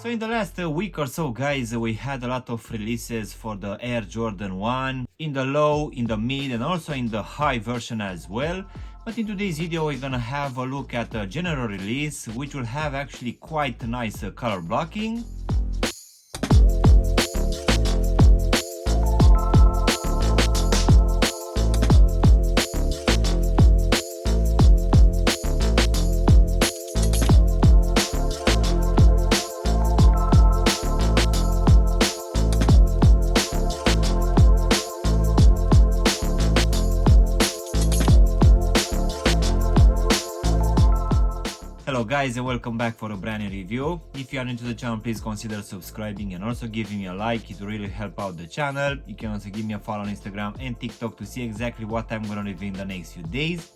So in the last week or so, guys, we had a lot of releases for the Air Jordan 1 in the low, in the mid, and also in the high version as well. But in today's video, we're gonna have a look at the general release, which will have actually quite nice color blocking. Hello guys, and welcome back for a brand new review. If you are new to the channel, please consider subscribing and also giving me a like. It will really help out the channel. You can also give me a follow on Instagram and TikTok to see exactly what I'm gonna review in the next few days.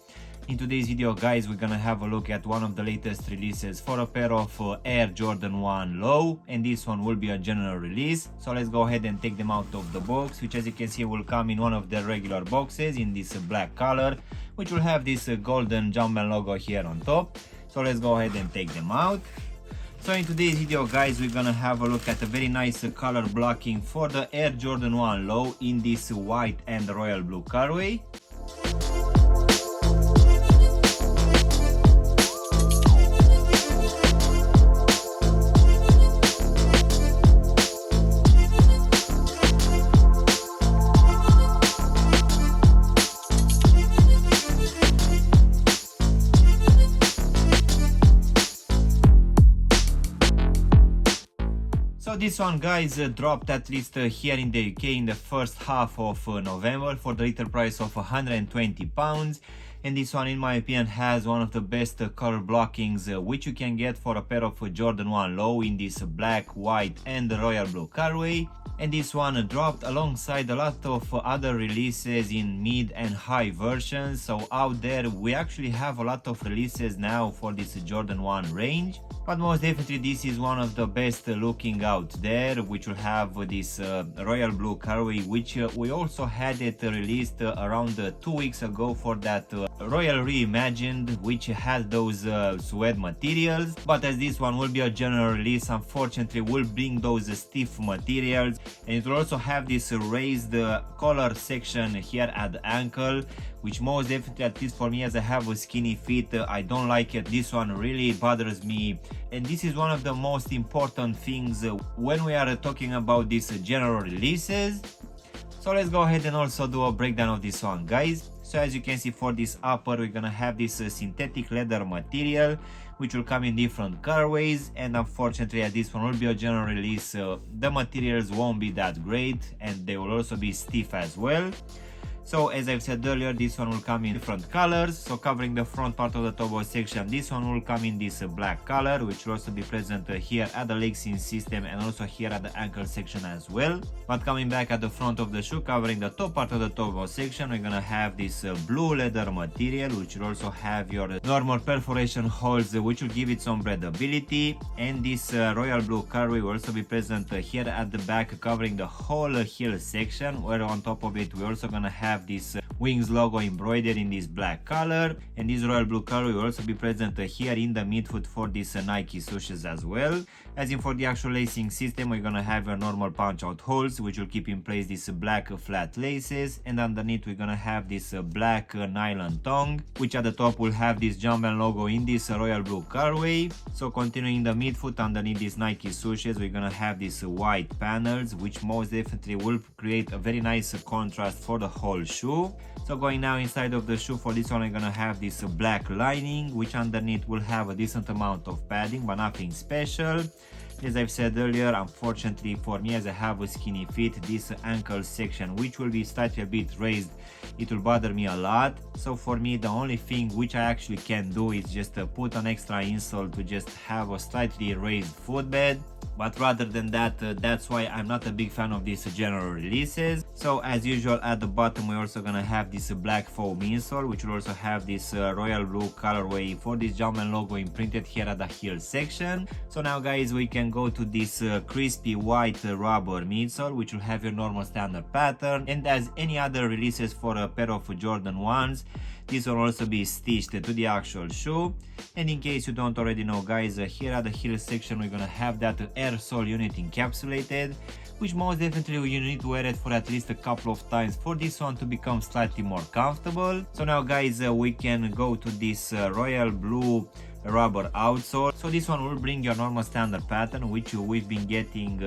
In today's video, guys, we're gonna have a look at one of the latest releases for a pair of Air Jordan 1 low, and this one will be a general release. So let's go ahead and take them out of the box, which as you can see will come in one of their regular boxes in this black color, which will have this golden Jumpman logo here on top. So let's go ahead and take them out. So in today's video, guys, we're gonna have a look at a very nice color blocking for the Air Jordan 1 low in this white and royal blue colorway. So this one, guys, dropped at least here in the UK in the first half of November for the retail price of £120, and this one in my opinion has one of the best color blockings which you can get for a pair of Jordan 1 low in this black, white and royal blue colorway. And this one dropped alongside a lot of other releases in mid and high versions. So out there we actually have a lot of releases now for this Jordan 1 range, but most definitely this is one of the best looking out there, which will have this royal blue colorway, which we also had it released around 2 weeks ago for that royal reimagined, which had those suede materials. But as this one will be a general release, unfortunately will bring those stiff materials, and it will also have this raised collar section here at the ankle, which most definitely, at least for me as I have a skinny feet, I don't like it. This one really bothers me, and this is one of the most important things when we are talking about these general releases. So let's go ahead and also do a breakdown of this one, guys. So as you can see, for this upper we're gonna have this synthetic leather material, which will come in different colorways, and unfortunately at this one will be a general release, the materials won't be that great and they will also be stiff as well. So as I've said earlier, this one will come in different colors. So covering the front part of the toe section, this one will come in this black color, which will also be present here at the leg seam system and also here at the ankle section as well. But coming back at the front of the shoe, covering the top part of the toe section, we're gonna have this blue leather material, which will also have your normal perforation holes, which will give it some breathability. And this royal blue colorway will also be present here at the back, covering the whole heel section, where on top of it we're also gonna have this wings logo embroidered in this black color, and this royal blue color will also be present here in the midfoot for these Nike swooshes as well. As in for the actual lacing system, we're gonna have your normal punch out holes, which will keep in place these black flat laces, and underneath we're gonna have this black nylon tongue, which at the top will have this Jumpman logo in this royal blue colorway. So continuing the midfoot, underneath these Nike swooshes, we're gonna have these white panels, which most definitely will create a very nice contrast for the whole shoe. So going now inside of the shoe, for this one we're gonna have this black lining, which underneath will have a decent amount of padding, but nothing special. As I've said earlier, unfortunately for me as I have a skinny feet, this ankle section, which will be slightly a bit raised, it will bother me a lot. So for me the only thing which I actually can do is just put an extra insole to just have a slightly raised footbed. But rather than that, that's why I'm not a big fan of these general releases. So as usual, at the bottom we're also gonna have this black foam insole, which will also have this royal blue colorway for this Jumpman logo imprinted here at the heel section. So now guys, we can go to this crispy white rubber midsole, which will have your normal standard pattern. And as any other releases for a pair of Jordan 1s, This will also be stitched to the actual shoe. And in case you don't already know, guys, here at the heel section we're gonna have that air sole unit encapsulated, which most definitely you need to wear it for at least a couple of times for this one to become slightly more comfortable. So now, guys, we can go to this royal blue rubber outsole. So this one will bring your normal standard pattern, which we've been getting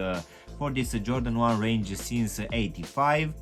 for this Jordan 1 range since 85.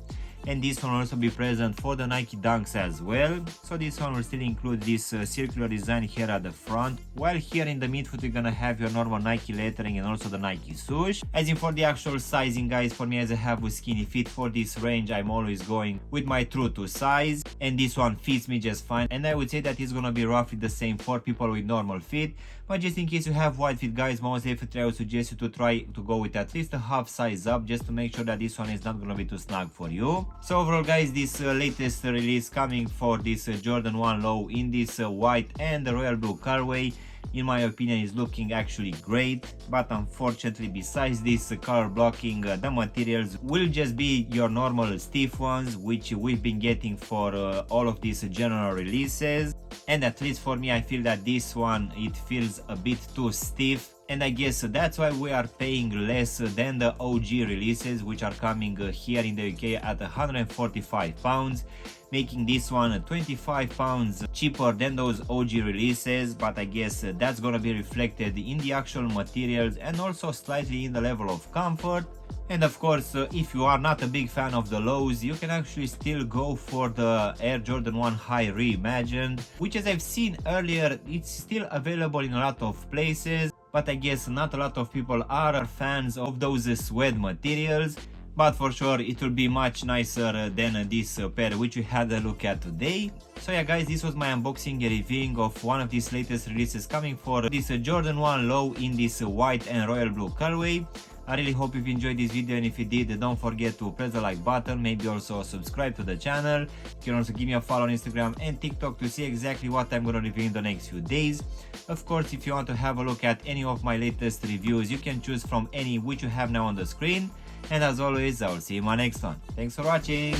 And this one will also be present for the Nike Dunks as well. So this one will still include this circular design here at the front, while here in the midfoot you're gonna have your normal Nike lettering and also the Nike swoosh. As in for the actual sizing, guys, for me, as I have a skinny fit for this range, I'm always going with my true to size, and this one fits me just fine. And I would say that it's gonna be roughly the same for people with normal fit, but just in case you have wide fit, guys, most definitely I would suggest you to try to go with at least a half size up, just to make sure that this one is not gonna be too snug for you. So overall, guys, this latest release coming for this Jordan 1 low in this white and the royal blue colorway, in my opinion, is looking actually great. But unfortunately, besides this color blocking, the materials will just be your normal stiff ones, which we've been getting for all of these general releases. And at least for me, I feel that this one, it feels a bit too stiff. And I guess that's why we are paying less than the OG releases, which are coming here in the UK at £145, making this one 25 pounds cheaper than those OG releases. But I guess that's gonna be reflected in the actual materials and also slightly in the level of comfort. And of course, if you are not a big fan of the lows, you can actually still go for the Air Jordan 1 High Reimagined, which, as I've seen earlier, it's still available in a lot of places, but I guess not a lot of people are fans of those suede materials. But for sure it will be much nicer than this pair which we had a look at today. So yeah, guys, this was my unboxing and reviewing of one of these latest releases coming for this Jordan 1 low in this white and royal blue colorway. I really hope you've enjoyed this video, and if you did, don't forget to press the like button, maybe also subscribe to the channel. You can also give me a follow on Instagram and TikTok to see exactly what I'm gonna review in the next few days. Of course, if you want to have a look at any of my latest reviews, you can choose from any which you have now on the screen. And as always, I will see you in my next one. Thanks for watching!